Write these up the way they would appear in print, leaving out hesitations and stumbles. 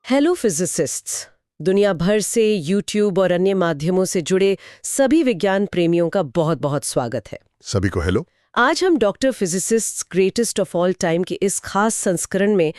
Hello फिजिसिस्ट्स। दुनिया भर से यूट्यूब और अन्य माध्यमों से जुड़े सभी विज्ञान प्रेमियों का बहुत बहुत स्वागत है। सभी को हेलो। आज हम doctor physicists greatest of all time के इस खास संस्करण में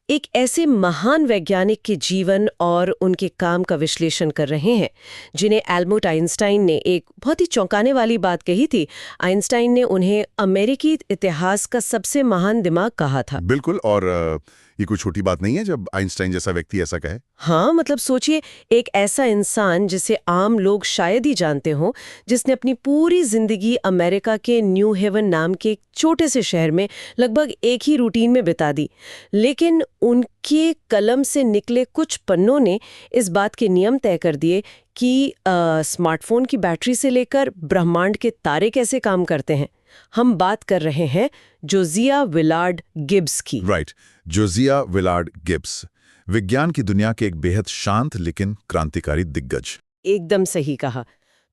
एक ऐसे महान वैज्ञानिक के जीवन और उनके काम का विश्लेषण कर रहे हैं जिन्हें एल्बर्ट आइंस्टाइन ने एक बहुत ही चौंकाने वाली बात कही थी। आइंस्टाइन ने उन्हें अमेरिकी इतिहास का सबसे महान दिमाग कहा था। बिल्कुल, और ये कोई छोटी बात नहीं है जब आइंस्टाइन जैसा व्यक्ति ऐसा कहे। हाँ, मतलब सोचिए, एक ऐसा इंसान जिसे आम लोग शायद ही जानते हों, जिसने अपनी पूरी जिंदगी अमेरिका के न्यू हेवन नाम के एक छोटे से शहर में लगभग एक ही रूटीन में बिता दी, लेकिन उनके कलम से निकले कुछ पन्नों ने इस बात के नियम तय कर दिए कि स्मार्टफोन की बैटरी से लेकर ब्रह्मांड के तारे कैसे काम करते हैं। हम बात कर रहे हैं जोसिया विलार्ड गिब्स की। राइट, जोसिया विलार्ड गिब्स, विज्ञान की दुनिया के एक बेहद शांत लेकिन क्रांतिकारी दिग्गज। एकदम सही कहा।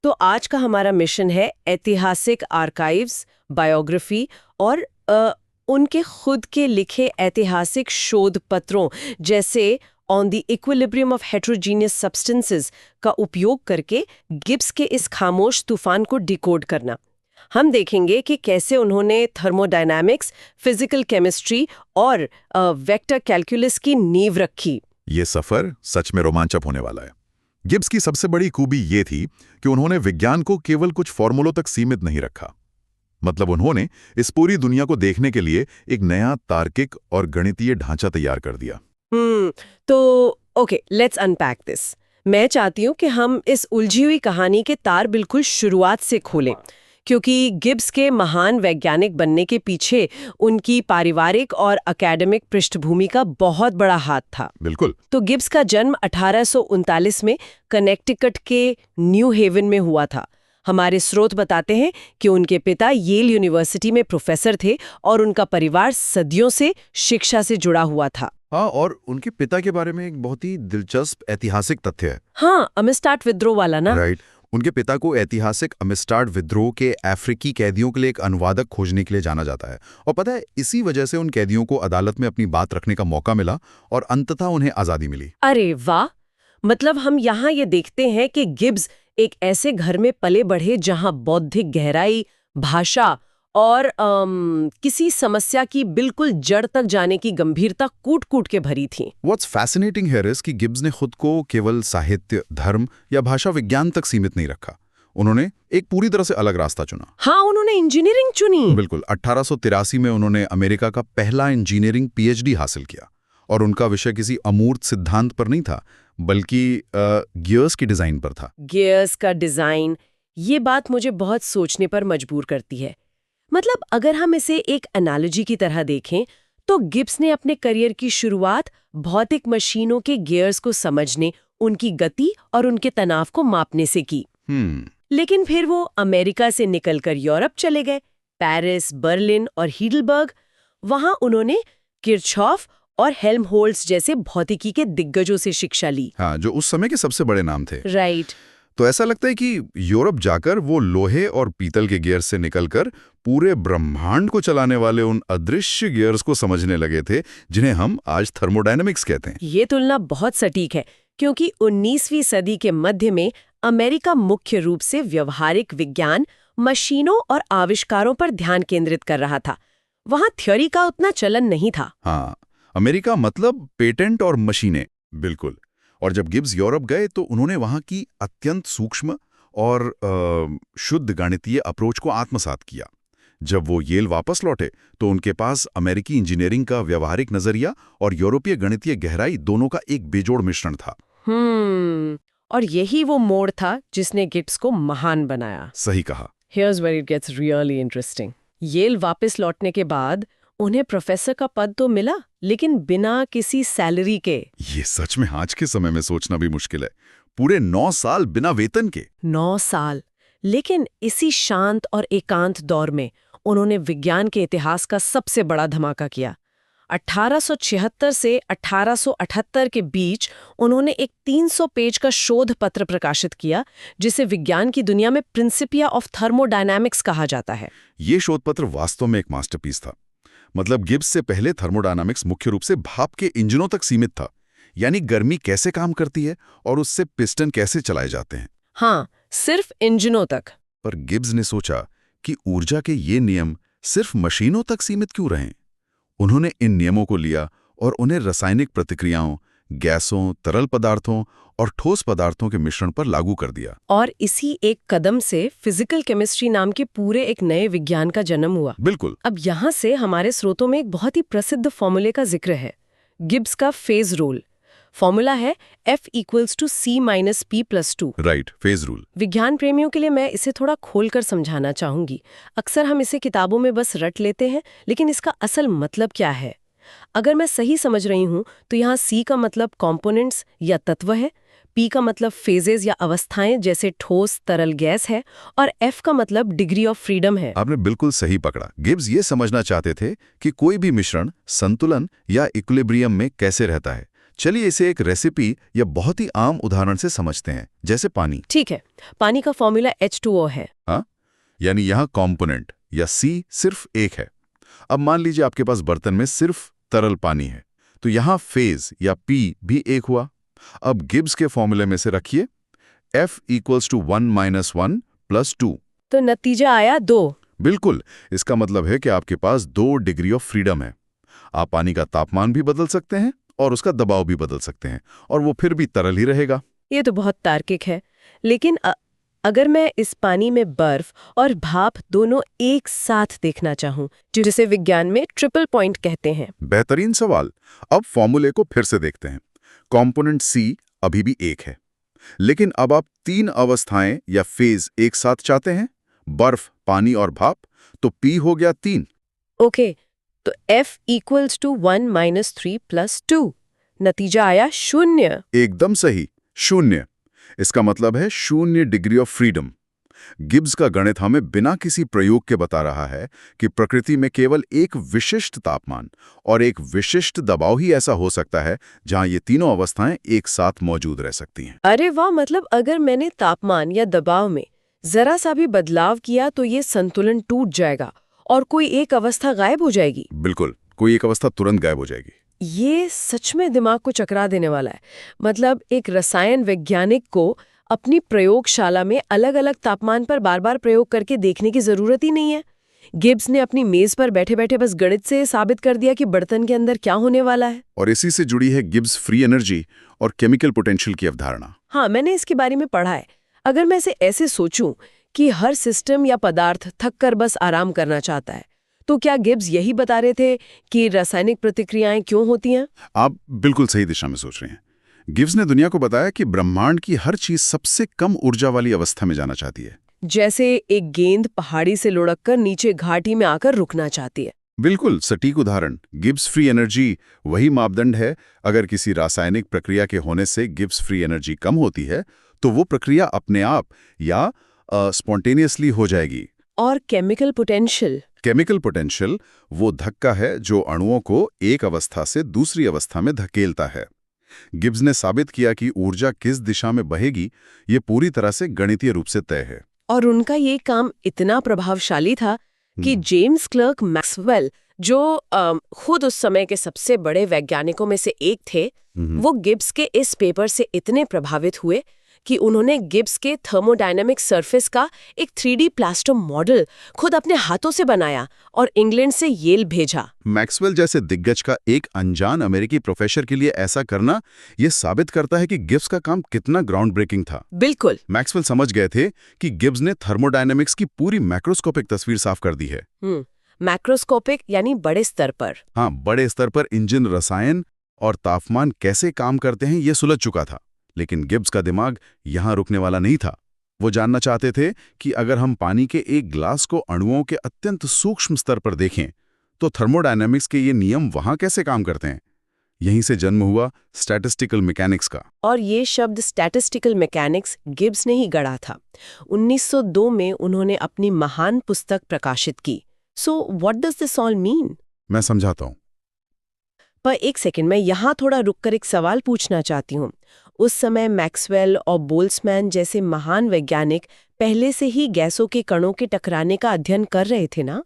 तो आज का हमारा मिशन है ऐतिहासिक आर्काइव्स, बायोग्राफी और उनके खुद के लिखे ऐतिहासिक शोध पत्रों जैसे on the equilibrium of heterogeneous substances का उपयोग करके गिब्स के इस खामोश तूफान को डिकोड करना। हम देखेंगे कि कैसे उन्होंने थर्मोडायनामिक्स, फिजिकल केमिस्ट्री और वेक्टर कैलकुलस की नींव रखी। ये सफर सच में रोमांचक होने वाला है। गिब्स की सबसे बड़ी खूबी ये थी कि उन्होंने विज्ञान को केवल कुछ फॉर्मूलों तक सीमित नहीं रखा। मतलब उन्होंने इस पूरी दुनिया को देखने के लिए एक नया तार्किक और गणितीय ढांचा तैयार कर दिया। तो ओके, लेट्स अनपैक दिस। मैं चाहती हूँ कि हम इस उलझी हुई कहानी के तार बिल्कुल शुरुआत से खोलें, क्योंकि गिब्स के महान वैज्ञानिक बनने के पीछे उनकी पारिवारिक और एकेडमिक पृष्ठभूमि का बहुत बड़ा हाथ था। बिल्कुल। तो गिब्स का जन्म 1839 में कनेक्टिकट के न्यू हेवन में हुआ था। हमारे स्रोत बताते हैं कि उनके पिता येल यूनिवर्सिटी में प्रोफेसर थे और उनका परिवार सदियों से शिक्षा से जुड़ा हुआ था। हाँ, और उनके पिता के बारे में एक बहुत ही दिलचस्प ऐतिहासिक तथ्य है। हाँ, अमिस्टार्ट विद्रोह वाला ना। राइट। उनके पिता को ऐतिहासिक अमिस्टार्ट विद्रोह के अफ्रीकी कैदियों के लिए एक अनुवादक खोजने के लिए जाना जाता है, और पता है, इसी वजह से उन कैदियों को अदालत में अपनी बात रखने का मौका मिला और अंततः उन्हें आजादी मिली। अरे वाह! मतलब हम यहाँ ये देखते हैं कि गिब्स एक ऐसे घर में पले बढ़े जहाँ बौद्धिक गहराई, भाषा और किसी समस्या की बिल्कुल जड़ तक जाने की गंभीरता कूट-कूट के भरी थी। What's fascinating here is कि गिब्स ने खुद को केवल साहित्य, धर्म या भाषा विज्ञान तक सीमित नहीं रखा। उन्होंने एक पूरी तरह से अलग रास्ता चुना। हाँ, उन्होंने इंजीनियरिंग चुनी। बिल्कुल। 1883 में उन्होंने अमेरिका का पहला इंजीनियरिंग पीएचडी हासिल किया, और उनका विषय किसी अमूर्त सिद्धांत पर नहीं था, बल्कि गियर्स की डिजाइन पर था। गियर्स का डिजाइन, ये बात मुझे बहुत सोचने पर मजबूर करती है। मतलब अगर हम इसे एक एनालॉजी की तरह देखें तो गिब्स ने अपने करियर की शुरुआत भौतिक मशीनों के गियर्स को समझने, उनकी गति और उनके तनाव को मापने से की। लेकिन फिर वो अमेरिका से निकलकर यूरोप चले गए, पेरिस, बर्लिन और हीडलबर्ग। वहां उन्होंने किरचॉफ और हेल्महोल्ट्ज जैसे भौतिकी के दिग्गजों से शिक्षा ली। हाँ, जो उस समय के सबसे बड़े नाम थे। राइट। तो ऐसा लगता है कि यूरोप जाकर वो लोहे और पीतल के गियर से निकलकर पूरे ब्रह्मांड को चलाने वाले उन अदृश्य गियर्स को समझने लगे थे, जिन्हें हम आज थर्मोडायनामिक्स कहते हैं। ये तुलना बहुत सटीक है, क्योंकि 19वीं सदी के मध्य में अमेरिका मुख्य रूप से व्यवहारिक विज्ञान, मशीनों और आविष्कारों पर ध्यान केंद्रित कर रहा था। वहां थ्योरी का उतना चलन नहीं था। हाँ, अमेरिका मतलब पेटेंट और मशीनें। बिल्कुल। और जब गिब्स यूरोप गए तो उन्होंने वहां की अत्यंत सूक्ष्म और शुद्ध गणितीय अप्रोच को आत्मसात किया। जब वो येल वापस लौटे तो उनके पास अमेरिकी इंजीनियरिंग का व्यवहारिक नजरिया और यूरोपीय गणितीय गहराई दोनों का एक बेजोड़ मिश्रण था। और यही वो मोड़ था जिसने गिब्स को महान बनाया। सही कहा। Here's where it gets really interesting. Yale वापस लौटने के बाद उन्हें प्रोफेसर का पद तो मिला, लेकिन बिना किसी सैलरी के। ये सच में आज के समय में सोचना भी मुश्किल है। पूरे 9 साल बिना वेतन के। 9 साल। लेकिन इसी शांत और एकांत दौर में उन्होंने विज्ञान के इतिहास का सबसे बड़ा धमाका किया। 1876 से 1878 के बीच उन्होंने एक 300 पेज का शोध पत्र प्रकाशित किया, जिसे विज्ञान की दुनिया में प्रिंसिपिया ऑफ थर्मोडायनामिक्स कहा जाता है। ये शोध पत्र वास्तव में एक मास्टरपीस था। मतलब गिब्स से पहले थर्मोडायनामिक्स मुख्य रूप से भाप के इंजनों तक सीमित था, यानी गर्मी कैसे काम करती है और उससे पिस्टन कैसे चलाए जाते हैं। हाँ, सिर्फ इंजनों तक। पर गिब्स ने सोचा कि ऊर्जा के ये नियम सिर्फ मशीनों तक सीमित क्यों रहें। उन्होंने इन नियमों को लिया और उन्हें रासायनिक प्रतिक्रियाओं, गैसों, तरल पदार्थों और ठोस पदार्थों के मिश्रण पर लागू कर दिया। और इसी एक कदम से फिजिकल केमिस्ट्री नाम के पूरे एक नए विज्ञान का जन्म हुआ। बिल्कुल। अब यहाँ से हमारे स्रोतों में एक बहुत ही प्रसिद्ध फॉर्मूले का जिक्र है, गिब्स का फेज रूल। फॉर्मूला है F=C-P+2। Right, phase rule. विज्ञान प्रेमियों के लिए मैं इसे थोड़ा खोलकर समझाना चाहूंगी। अक्सर हम इसे किताबों में बस रट लेते हैं, लेकिन इसका असल मतलब क्या है? अगर मैं सही समझ रही हूं तो यहाँ C का मतलब कंपोनेंट्स या तत्व है, P का मतलब फेजेस या अवस्थाएं जैसे ठोस, तरल, गैस है, और F का मतलब डिग्री ऑफ फ्रीडम है। आपने बिल्कुल सही पकड़ा। गिब्स ये समझना चाहते थे कि कोई भी मिश्रण संतुलन या इक्विलिब्रियम में कैसे रहता है। चलिए इसे एक रेसिपी या बहुत ही आम उदाहरण से समझते हैं, जैसे पानी। ठीक है, पानी का फॉर्मूला H2O है। हाँ, यानी यहाँ कंपोनेंट या C सिर्फ एक है। अब मान लीजिए आपके पास बर्तन में सिर्फ तरल पानी है, तो यहाँ फेज या P भी एक हुआ। अब गिब्स के फॉर्मूले में से रखिए F=1 - 1 + 2। तो नतीजा आया 2। बिल्कुल, इसका मतलब है कि आपके पास 2 डिग्री ऑफ फ्रीडम है। आप पानी का तापमान भी बदल सकते हैं और उसका दबाव भी बदल सकते हैं, और वो फिर भी तरल ही रहेगा। ये तो बहुत तार्किक है, लेकिन अगर मैं इस पानी में बर्फ और भाप दोनों एक साथ देखना चाहूं, जिसे विज्ञान में ट्रिपल पॉइंट कहते हैं। बेहतरीन सवाल। अब फॉर्मूले को फिर से देखते हैं। कंपोनेंट C अभी भी एक है, लेकिन अब आप 3 अवस्थाएं या फेज एक साथ चाहते हैं, बर्फ, पानी और भाप, तो P हो गया 3। ओके, तो F=1 - 3 + 2। नतीजा आया 0। एकदम सही, 0। इसका मतलब है 0 डिग्री ऑफ फ्रीडम। गिब्स का गणित हमें बिना किसी प्रयोग के बता रहा है कि प्रकृति में केवल एक विशिष्ट तापमान और एक विशिष्ट दबाव ही ऐसा हो सकता है जहां ये तीनों अवस्थाएं एक साथ मौजूद रह सकती हैं। अरे वाह, मतलब अगर मैंने तापमान या दबाव में जरा सा भी बदलाव किया तो ये संतुलन टूट जाएगा और कोई एक अवस्था गायब हो जाएगी। बिल्कुल, कोई एक अवस्था तुरंत गायब हो जाएगी। ये सच में दिमाग को चकरा देने वाला है। मतलब एक रसायन वैज्ञानिक को अपनी प्रयोगशाला में अलग-अलग तापमान पर बार-बार प्रयोग करके देखने की जरूरत ही नहीं है। गिब्स ने अपनी मेज पर बैठे-बैठे बस गणित से साबित कर दिया कि बर्तन के अंदर क्या होने वाला है। और इसी से जुड़ी है गिब्स फ्री एनर्जी और केमिकल पोटेंशियल की अवधारणा। हाँ, मैंने इसके बारे में पढ़ा है। अगर मैं इसे ऐसे सोचूं कि हर सिस्टम या पदार्थ थक कर बस आराम करना चाहता है, तो क्या गिब्स यही बता रहे थे कि रासायनिक प्रतिक्रियाएं क्यों होती हैं? आप बिल्कुल सही दिशा में सोच रहे हैं। गिब्स ने दुनिया को बताया कि ब्रह्मांड की हर चीज सबसे कम ऊर्जा वाली अवस्था में जाना चाहती है। जैसे एक गेंद पहाड़ी से लुढ़ककर नीचे घाटी में आकर रुकना चाहती है। बिल्कुल सटीक उदाहरण। गिब्स फ्री एनर्जी वही मापदंड है। अगर किसी रासायनिक प्रक्रिया के होने से गिब्स फ्री एनर्जी कम होती है, तो वो प्रक्रिया अपने आप या स्पॉन्टेनियसली हो जाएगी। और केमिकल पोटेंशियल? केमिकल पोटेंशियल वो धक्का है जो अणुओं को एक अवस्था से दूसरी अवस्था में धकेलता है। गिब्स ने साबित किया कि ऊर्जा किस दिशा में बहेगी, ये पूरी तरह से गणितीय रूप से तय है। और उनका ये काम इतना प्रभावशाली था कि जेम्स क्लर्क मैक्सवेल, जो खुद उस समय के सबसे बड़े वैज्ञानिकों में से एक थे, वो गिब्स के इस पेपर से इतने प्रभावित हुए कि उन्होंने गिब्स के थर्मोडायनामिक सरफेस का एक 3D प्लास्टर मॉडल खुद अपने हाथों से बनाया और इंग्लैंड से येल भेजा। मैक्सवेल जैसे दिग्गज का एक अनजान अमेरिकी प्रोफेसर के लिए ऐसा करना, यह साबित करता है कि गिब्स का काम कितना ग्राउंड ब्रेकिंग था। बिल्कुल। मैक्सवेल समझ गए थे कि गिब्स ने थर्मोडायनामिक्स की पूरी मैक्रोस्कोपिक तस्वीर साफ कर दी है। मैक्रोस्कोपिक यानी बड़े स्तर पर। हाँ, बड़े स्तर पर इंजन, रसायन और तापमान कैसे काम करते हैं, यह सुलझ चुका था। लेकिन गिब्स का दिमाग यहां रुकने वाला नहीं था। वो जानना चाहते थे कि अगर हम पानी के एक ग्लास को अणुओं के अत्यंत सूक्ष्म स्तर पर देखें, तो थर्मोडायनामिक्स के ये नियम वहां कैसे काम करते हैं। यहीं से जन्म हुआ स्टैटिस्टिकल मैकेनिक्स का। और ये शब्द स्टैटिस्टिकल मैकेनिक्स गिब्स ने ही गढ़ा था। 1902 में उन्होंने अपनी महान पुस्तक प्रकाशित की। So what does this all mean? मैं समझाता हूं। पर एक सेकंड, मैं यहाँ थोड़ा रुककर एक सवाल पूछना चाहती हूँ। उस समय मैक्सवेल और बोल्ट्जमैन जैसे महान वैज्ञानिक पहले से ही गैसों के कणों के टकराने का अध्ययन कर रहे थे ना?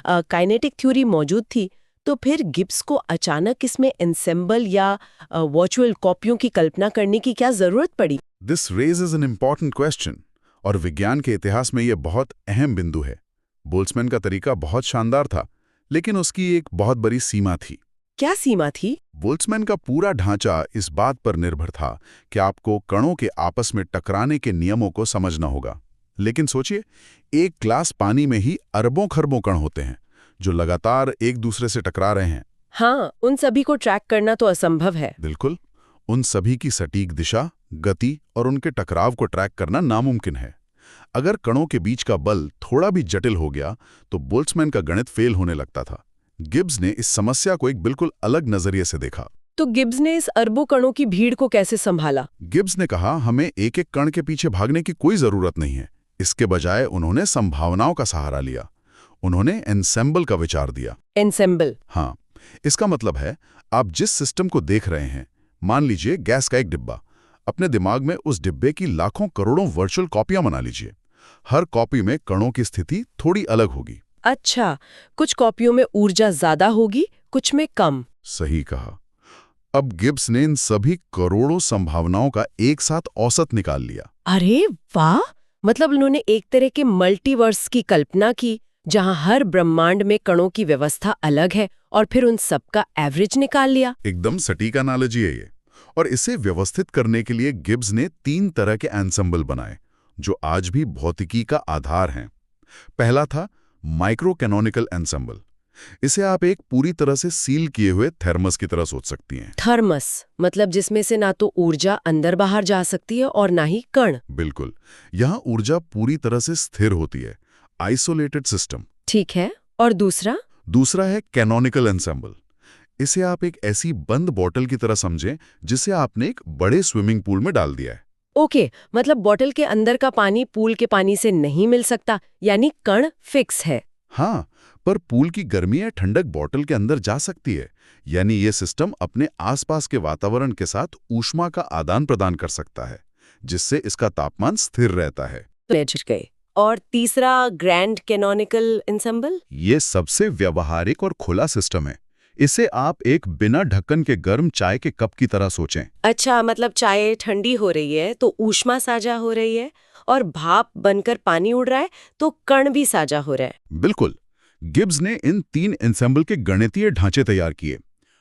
काइनेटिक थ्योरी मौजूद थी, तो फिर गिब्स को अचानक इसमें एन्सेम्बल या वर्चुअल कॉपियों की कल्पना करने की क्या जरूरत पड़ी? This raises an important question, और विज्ञान के इतिहास में यह बहुत अहम बिंदु है। बोल्ट्जमैन का तरीका बहुत शानदार था, लेकिन उसकी एक बहुत बड़ी सीमा थी। क्या सीमा थी? बोल्ट्जमैन का पूरा ढांचा इस बात पर निर्भर था कि आपको कणों के आपस में टकराने के नियमों को समझना होगा। लेकिन सोचिए, एक ग्लास पानी में ही अरबों खरबों कण होते हैं जो लगातार एक दूसरे से टकरा रहे हैं। हाँ, उन सभी को ट्रैक करना तो असंभव है। बिल्कुल, उन सभी की सटीक दिशा, गति और उनके टकराव को ट्रैक करना नामुमकिन है। अगर कणों के बीच का बल थोड़ा भी जटिल हो गया तो बोल्ट्जमैन का गणित फेल होने लगता था। गिब्स ने इस समस्या को एक बिल्कुल अलग नजरिए से देखा। तो गिब्स ने इस अरबों कणों की भीड़ को कैसे संभाला? गिब्स ने कहा, हमें एक एक कण के पीछे भागने की कोई जरूरत नहीं है। इसके बजाय उन्होंने संभावनाओं का सहारा लिया। उन्होंने एन्सेम्बल का विचार दिया। एन्सेम्बल? हाँ, इसका मतलब है आप जिस सिस्टम को देख रहे हैं, मान लीजिए गैस का एक डिब्बा, अपने दिमाग में उस डिब्बे की लाखों करोड़ों वर्चुअल कॉपियां बना लीजिए। हर कॉपी में कणों की स्थिति थोड़ी अलग होगी। अच्छा, कुछ कॉपियों में ऊर्जा ज्यादा होगी, कुछ में कम। सही कहा। अब गिब्स ने इन सभी करोड़ों संभावनाओं का एक साथ औसत निकाल लिया। अरे वाह! मतलब उन्होंने एक तरह के मल्टीवर्स की कल्पना की जहां हर ब्रह्मांड में कणों की व्यवस्था अलग है और फिर उन सब का एवरेज निकाल लिया। एकदम सटीक एनालॉजी है ये। और इसे व्यवस्थित करने के लिए गिब्स ने 3 तरह के एन्सेम्बल बनाए जो आज भी भौतिकी का आधार हैं। पहला था माइक्रो कैनोनिकल एन्सेम्बल। इसे आप एक पूरी तरह से सील किए हुए थर्मस की तरह सोच सकती हैं। थर्मस मतलब जिसमें से ना तो ऊर्जा अंदर बाहर जा सकती है और ना ही कण। बिल्कुल, यहाँ ऊर्जा पूरी तरह से स्थिर होती है। Isolated system. ठीक है, और दूसरा? दूसरा है कैनोनिकल एन्सेम्बल। इसे आप एक ऐसी बंद बोतल की तरह समझें जिसे आपने एक बड़े स्विमिंग पूल में डाल दिया है। ओके, मतलब बोतल के अंदर का पानी पूल के पानी से नहीं मिल सकता, यानी कण फिक्स है। हाँ, पर पूल की गर्मी या ठंडक बोतल के अंदर जा सकती है। यानी ये सिस्टम अपने आसपास के वातावरण के साथ ऊष्मा का आदान प्रदान कर सकता है, जिससे इसका तापमान स्थिर रहता है। गए। और तीसरा ग्रैंड कैनोनिकल एन्सेम्बल? ये सबसे व्यवहारिक और खुला सिस्टम है। इसे आप एक बिना ढक्कन के गर्म चाय के कप की तरह सोचें। अच्छा, मतलब चाय ठंडी हो रही है तो ऊष्मा साझा हो रही है, और भाप बनकर पानी उड़ रहा है तो कण भी साझा हो रहा है। बिल्कुल। गिब्स ने इन 3 एन्सेम्बल के गणितीय ढांचे तैयार किए,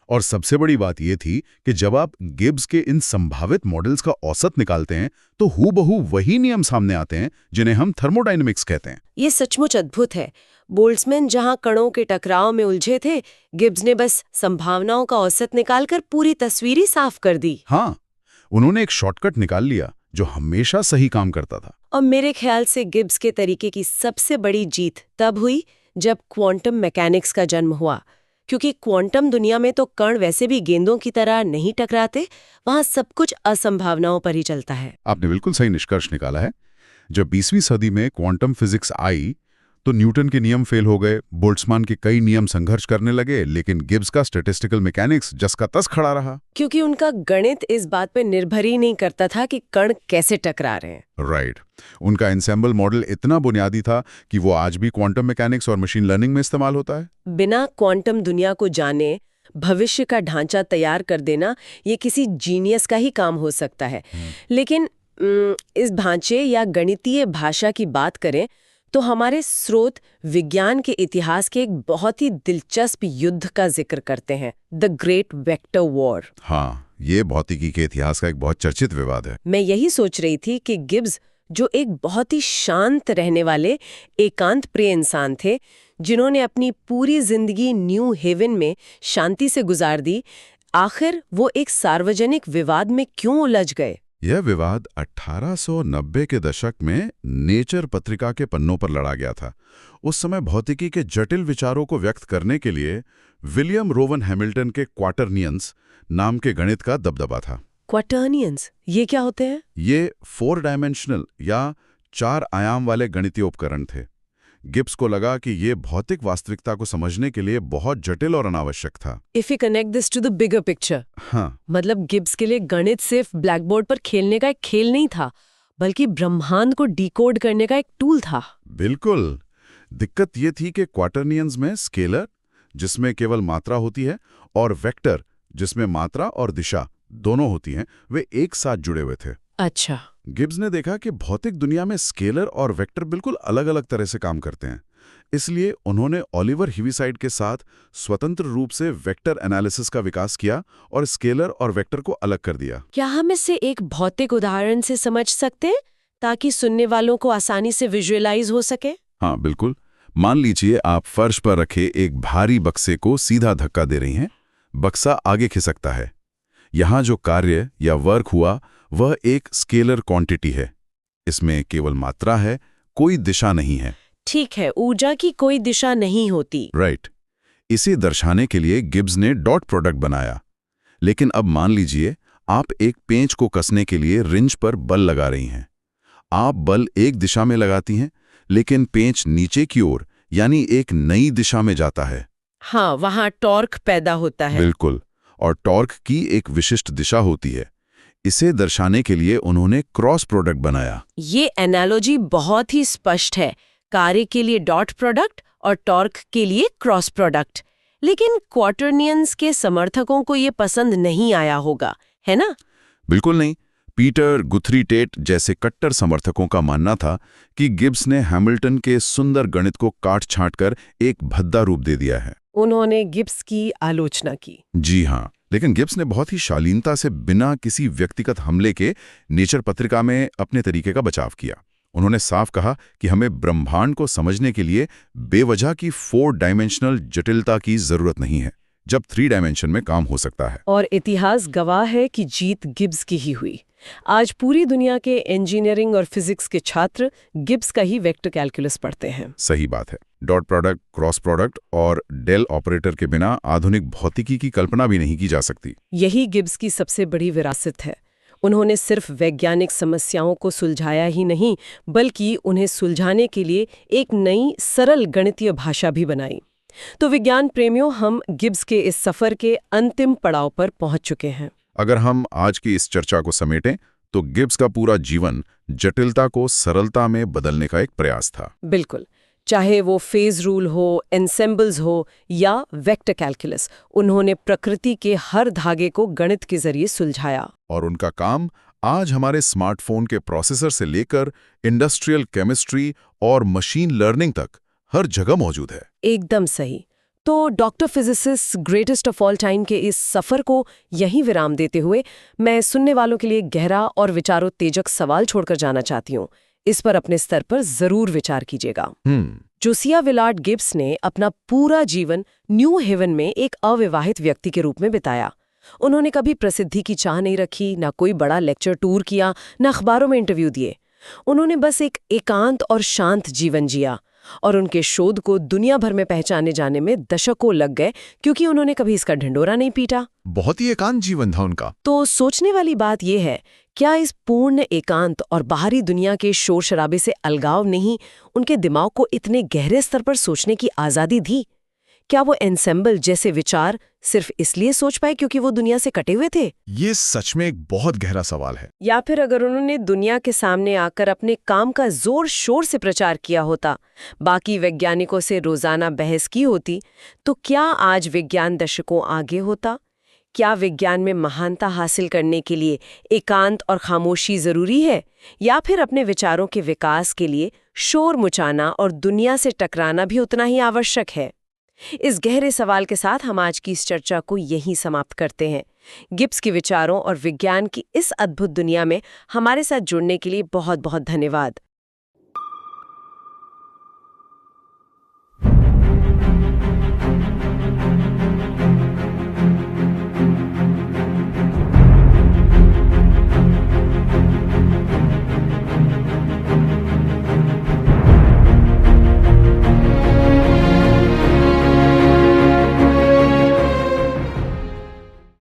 और सबसे बड़ी बात यह थी कि जब आप गिब्स के इन संभावित मॉडल्स का औसत निकालते हैं तो हूबहू वही नियम सामने आते हैं जिन्हें हम थर्मोडायनेमिक्स कहते हैं। ये सचमुच अद्भुत है। बोल्ट्जमैन जहां कणों के टकराव में उलझे थे, गिब्स ने बस संभावनाओं का औसत निकालकर पूरी तस्वीर ही साफ कर दी। हाँ, उन्होंने एक शॉर्टकट निकाल लिया जो हमेशा सही काम करता था। और मेरे ख्याल से गिब्स के तरीके की सबसे बड़ी जीत तब हुई जब क्वांटम मैकेनिक्स का जन्म हुआ, क्योंकि क्वांटम दुनिया में तो कण वैसे भी गेंदों की तरह नहीं टकराते, वहां सब कुछ असंभावनाओं पर ही चलता है। आपने बिल्कुल सही निष्कर्ष निकाला है। जब 20वीं सदी में क्वांटम फिजिक्स आई तो न्यूटन के नियम फेल हो गए, बोल्ट्जमैन के कई नियम संघर्ष करने लगे, लेकिन गिब्स का स्टैटिस्टिकल मैकेनिक्स जस का तस खड़ा रहा। क्योंकि उनका गणित इस बात पर निर्भर ही नहीं करता था कि कण कैसे टकरा रहे हैं। राइट। उनका एन्सेम्बल मॉडल इतना बुनियादी था कि वो आज भी क्वांटम मैकेनिक्स और मशीन लर्निंग में इस्तेमाल होता है। बिना क्वांटम दुनिया को जाने भविष्य का ढांचा तैयार कर देना, ये किसी जीनियस का ही काम हो सकता है। लेकिन इस ढांचे या गणितीय भाषा की बात करें तो हमारे स्रोत विज्ञान के इतिहास के एक बहुत ही दिलचस्प युद्ध का जिक्र करते हैं, द ग्रेट वेक्टर वॉर। हाँ, ये भौतिकी के इतिहास का एक बहुत चर्चित विवाद है। मैं यही सोच रही थी कि गिब्स, जो एक बहुत ही शांत रहने वाले एकांत प्रिय इंसान थे, जिन्होंने अपनी पूरी जिंदगी न्यू हेवन में शांति से गुजार दी, आखिर वो एक सार्वजनिक विवाद में क्यों उलझ गए? यह विवाद 1890 के दशक में नेचर पत्रिका के पन्नों पर लड़ा गया था। उस समय भौतिकी के जटिल विचारों को व्यक्त करने के लिए विलियम रोवन हैमिल्टन के क्वाटर्नियंस नाम के गणित का दबदबा था। क्वाटर्नियंस, ये क्या होते हैं? ये 4 डायमेंशनल या 4 आयाम वाले गणितीय उपकरण थे। गिब्स को लगा कि ये भौतिक वास्तविकता को समझने के लिए बहुत जटिल और अनावश्यक था। If we connect this to the bigger picture, हाँ, मतलब गिब्स के लिए गणित सिर्फ ब्लैकबोर्ड पर खेलने का एक खेल नहीं था, बल्कि ब्रह्मांड को डिकोड करने का एक टूल था। बिल्कुल। दिक्कत ये थी कि क्वाटर्नियंस में स्केलर, जिसमें केवल मात्रा होती है, और वेक्टर, जिसमें मात्रा और दिशा दोनों होती हैं, वे एक साथ जुड़े हुए थे। अच्छा। गिब्स ने देखा कि भौतिक दुनिया में स्केलर और वेक्टर बिल्कुल अलग-अलग तरह से काम करते हैं। इसलिए उन्होंने ओलिवर हीविसाइड के साथ स्वतंत्र रूप से वेक्टर एनालिसिस का विकास किया और स्केलर और वेक्टर को अलग कर दिया। क्या हम इसे एक भौतिक उदाहरण से समझ सकते हैं ताकि सुनने वालों को आसानी से विजुअलाइज हो सके? हाँ, बिल्कुल। मान लीजिए आप फर्श पर रखे एक भारी बक्से को सीधा धक्का दे रही हैं। बक्सा आगे खिसकता है। यहाँ जो कार्य या वर्क हुआ वह एक स्केलर क्वांटिटी है। इसमें केवल मात्रा है, कोई दिशा नहीं है। ठीक है, ऊर्जा की कोई दिशा नहीं होती। राइट। इसे दर्शाने के लिए गिब्स ने डॉट प्रोडक्ट बनाया। लेकिन अब मान लीजिए आप एक पेंच को कसने के लिए रिंच पर बल लगा रही हैं। आप बल एक दिशा में लगाती हैं, लेकिन पेंच नीचे की ओर यानी एक नई दिशा में जाता है। हाँ, वहाँ टॉर्क पैदा होता है। बिल्कुल। और टॉर्क की एक विशिष्ट दिशा होती है। इसे दर्शाने के लिए उन्होंने क्रॉस प्रोडक्ट बनाया। ये एनालॉजी बहुत ही स्पष्ट है, कार्य के लिए डॉट प्रोडक्ट और टॉर्क के लिए क्रॉस प्रोडक्ट। लेकिन क्वार्टरनियंस के समर्थकों को ये पसंद नहीं आया होगा, है ना? बिल्कुल नहीं। पीटर गुथरी टेट जैसे कट्टर समर्थकों का मानना था कि गिब्स ने हैमिल्टन के सुंदर गणित को काट छांट कर एक भद्दा रूप दे दिया है। उन्होंने गिब्स की आलोचना की। जी हाँ, लेकिन गिब्स ने बहुत ही शालीनता से बिना किसी व्यक्तिगत हमले के नेचर पत्रिका में अपने तरीके का बचाव किया। उन्होंने साफ कहा कि हमें ब्रह्मांड को समझने के लिए बेवजह की 4 डायमेंशनल जटिलता की जरूरत नहीं है, जब 3 डायमेंशन में काम हो सकता है। और इतिहास गवाह है कि जीत गिब्स की ही हुई। आज पूरी दुनिया के इंजीनियरिंग और फिजिक्स के छात्र गिब्स का ही वेक्टर कैलकुलस पढ़ते हैं। सही बात है। डॉट प्रोडक्ट, क्रॉस प्रोडक्ट और डेल ऑपरेटर के बिना आधुनिक भौतिकी की कल्पना भी नहीं की जा सकती। यही गिब्स की सबसे बड़ी विरासत है। उन्होंने सिर्फ वैज्ञानिक समस्याओं को सुलझाया ही नहीं, बल्कि उन्हें सुलझाने के लिए एक नई सरल गणितीय भाषा भी बनाई। तो विज्ञान प्रेमियों, हम गिब्स के इस सफर के अंतिम पड़ाव पर पहुंच चुके हैं। अगर हम आज की इस चर्चा को समेटें तो गिब्स का पूरा जीवन जटिलता को सरलता में बदलने का एक प्रयास था। बिल्कुल। चाहे वो फेज रूल हो, एन्सेम्बल्स हो या वेक्टर कैलकुलस, उन्होंने प्रकृति के हर धागे को गणित के जरिए सुलझाया। और उनका काम आज हमारे स्मार्टफोन के प्रोसेसर से लेकर इंडस्ट्रियल केमिस्ट्री और मशीन लर्निंग तक हर जगह मौजूद है। एकदम सही। तो doctor physicist greatest of all time के इस सफर को यहीं विराम देते हुए मैं सुनने वालों के लिए गहरा और विचारोत्तेजक सवाल छोड़कर जाना चाहती हूँ। इस पर अपने स्तर पर जरूर विचार कीजिएगा। जोसिया विलार्ड गिब्स ने अपना पूरा जीवन न्यू हेवन में एक अविवाहित व्यक्ति के रूप में बिताया। उन्होंने कभी प्रसिद्धि की चाह नहीं रखी, ना कोई बड़ा लेक्चर टूर किया, ना अखबारों में इंटरव्यू दिए। उन्होंने बस एक एकांत और शांत जीवन जिया, और उनके शोध को दुनिया भर में पहचाने जाने में दशकों लग गए, क्योंकि उन्होंने कभी इसका ढिंढोरा नहीं पीटा। बहुत ही एकांत जीवन था उनका। तो सोचने वाली बात यह है, क्या इस पूर्ण एकांत और बाहरी दुनिया के शोर शराबे से अलगाव नहीं उनके दिमाग को इतने गहरे स्तर पर सोचने की आज़ादी दी? क्या वो एन्सेम्बल जैसे विचार सिर्फ इसलिए सोच पाए क्योंकि वो दुनिया से कटे हुए थे? ये सच में एक बहुत गहरा सवाल है। या फिर अगर उन्होंने दुनिया के सामने आकर अपने काम का जोर शोर से प्रचार किया होता, बाकी वैज्ञानिकों से रोजाना बहस की होती, तो क्या आज विज्ञान दशकों आगे होता? क्या विज्ञान में महानता हासिल करने के लिए एकांत और खामोशी जरूरी है, या फिर अपने विचारों के विकास के लिए शोर मचाना और दुनिया से टकराना भी उतना ही आवश्यक है? इस गहरे सवाल के साथ हम आज की इस चर्चा को यहीं समाप्त करते हैं। गिब्स के विचारों और विज्ञान की इस अद्भुत दुनिया में हमारे साथ जुड़ने के लिए बहुत बहुत धन्यवाद।